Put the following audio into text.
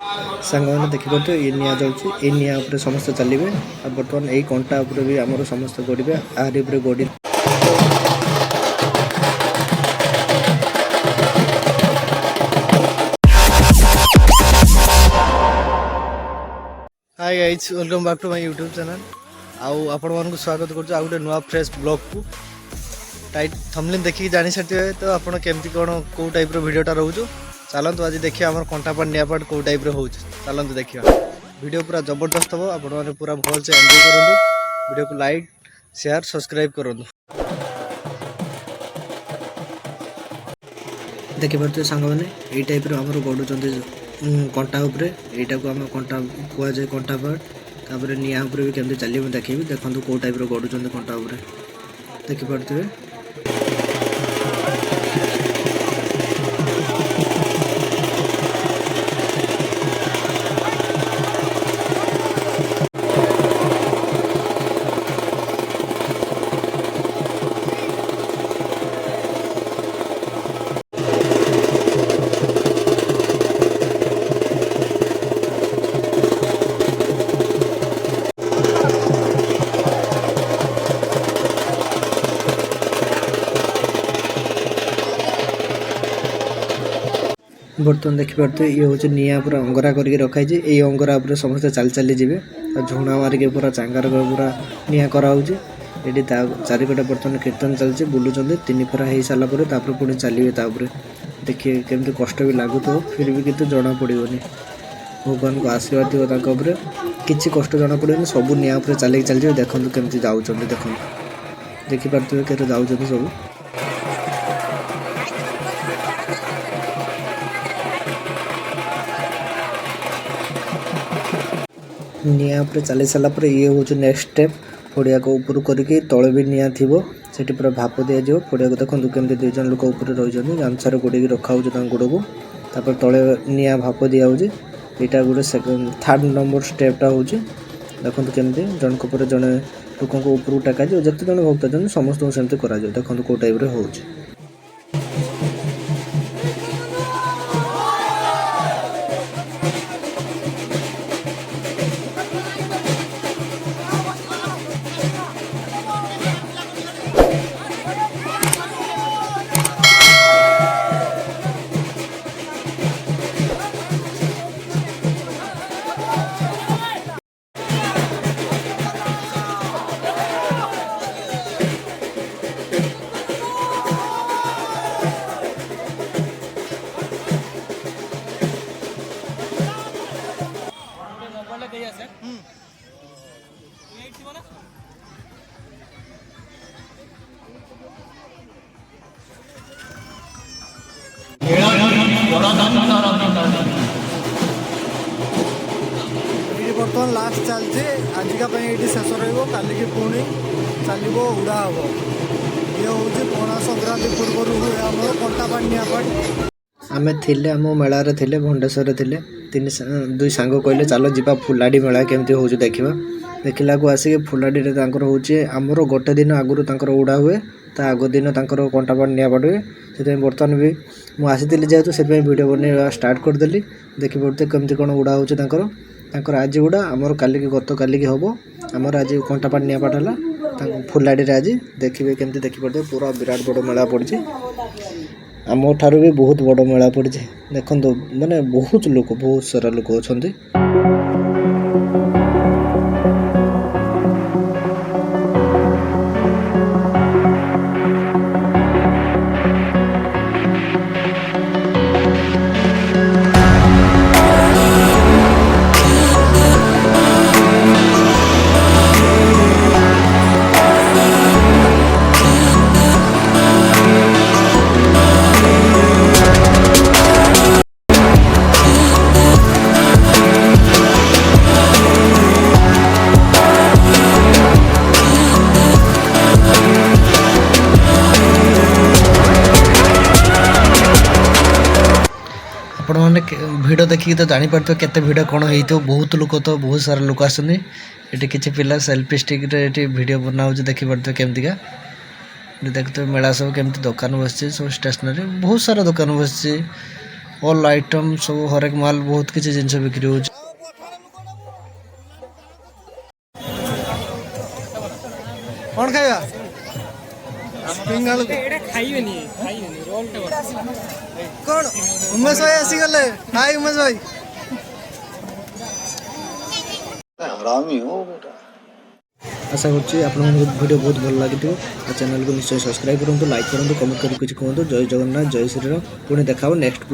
सांग मैंने देखिपे ये निआ जाऊँगी ये निआ समस्त चलिए बर्तमान यही कंटा भी आमर समस्त गड़े आहरी गड़ी hi guys welcome back to my YouTube channel आउ आपण मानक स्वागत कर गोटे नुआ फ्रेश ब्लॉग को टाइट थंबनेल देखिए जानी सारी तो आपड़ केमती कौन कौ टाइप वीडियोटा रोचु चलतु आज देखिए आम कंटापाड़ निआपाड़ कौ टाइप हो चलतु देखिए वीडियो पूरा जबरदस्त हम आपण मैंने पूरा भल से एंजॉय करूँ वीडियो को लाइक शेयर सब्सक्राइब करूँ देखिपे सांग मैंने यही टाइप गड़ुच कंटा उपरे यहीटा को आम कंटा कहुए कंटापाड़ तापर निआ भी केमती चलिए देखी देखो कौ टाइप गड़ुच कंटा उपरे देखिपे बर्तमान देखिपे ये हूँ निआ पूरा अंगरा करके रखाई ये अंगरा पर समस्त चल चली जी झुणा मारिक पूरा चांगार पूरा निआ कराऊँ ये चारिपटे बर्तमान कीर्तन चलती बुलूँ तीन फेरा हो सारापर पुणी चलिए देखिए केमती कष्ट भी लगुथ फिर भी कितु जना पड़ोनी भगवान को आशीर्वाद थी किसी कष्ट जना पड़ोनी सब निआ चलिए चलते देखो केमती जाऊँ देखो देखिपे के जाऊँ सब निआ चली सारापर ये हूँ नेक्स्ट स्टेप फड़िया को ऊपर करके तले भी निआ थी से पूरा भाप दिज्व फड़िया को देखो केमती दुईज लोक ऊपर रही गामछार गोड़े रखा गोड़ को तापर तले निआ भाप दिया यहाँ गोटे थर्ड नंबर स्टेपटा हूँ देखो केमती जनक पर जड़े लोक ऊपर टेक जिते जन भक्त अच्छे समस्त सेमती कर देखो कौ टाइप हो बर्तमान लास्ट चलती आजिका ये शेष रही की पुणी चलो उड़ा हम ये हूँ पणा संक्रांति पूर्व हुए आम कंटापाड़ निआपाड़ आम थे आम मेलार थे भंडेश्वर थे तीन दुई सांग कहले चलो जीवा फुलाड़ी मेला केमती हो देखा देखला को आसिक फुलाड़ी हूँ आमर गोटे दिन आगुरी उड़ा हुए ता आग दिन कंटापाड़ निआपाड़ हुए से बर्तमान भी मुझे जेहतु से वीडियो बन स्टार्ट करदेली देखिए केमती कौन उड़ा हो आज उड़ा आमर काली गत काली हम आमर आज कंटापाड़ निआपाड़ है फुलाड़ी आज देखिए केमती देखिपे पूरा विराट बड़ मेला पड़ी आम ठारू भी बहुत बड़ मेला पड़ी देखो माने बहुत लोक बहुत सारा लोक अच्छा आपण मैंने भिड़ देखिए तो जापर केते भिड़ कौन हो बहुत लोक तो बहुत सारा लोक आसुनी किसी पिला सेल्फी स्टिक वीडियो बनाऊ देखिपे केमतीका देखते मेला सब केमती दुकान बस सब स्टेशनरी बहुत सारा दुकान बस ऑल आइटम सब हरेक माल बहुत किसी जिनस बिक्री हो। कौन खाइबा स्प्रिंग आलू कौन उमेश भाई आसी गले। हाय उमेश भाई हरामी हो बेटा। आशा करछि आपनको वीडियो बहुत भल लगी चैनल को निश्चय सब्सक्राइब करूँ, लाइक करूँ, कमेंट कर किसी कहूँ। जय जगन्नाथ, जय श्रीराम। पुणी देखा नेक्स्ट ब्लॉग।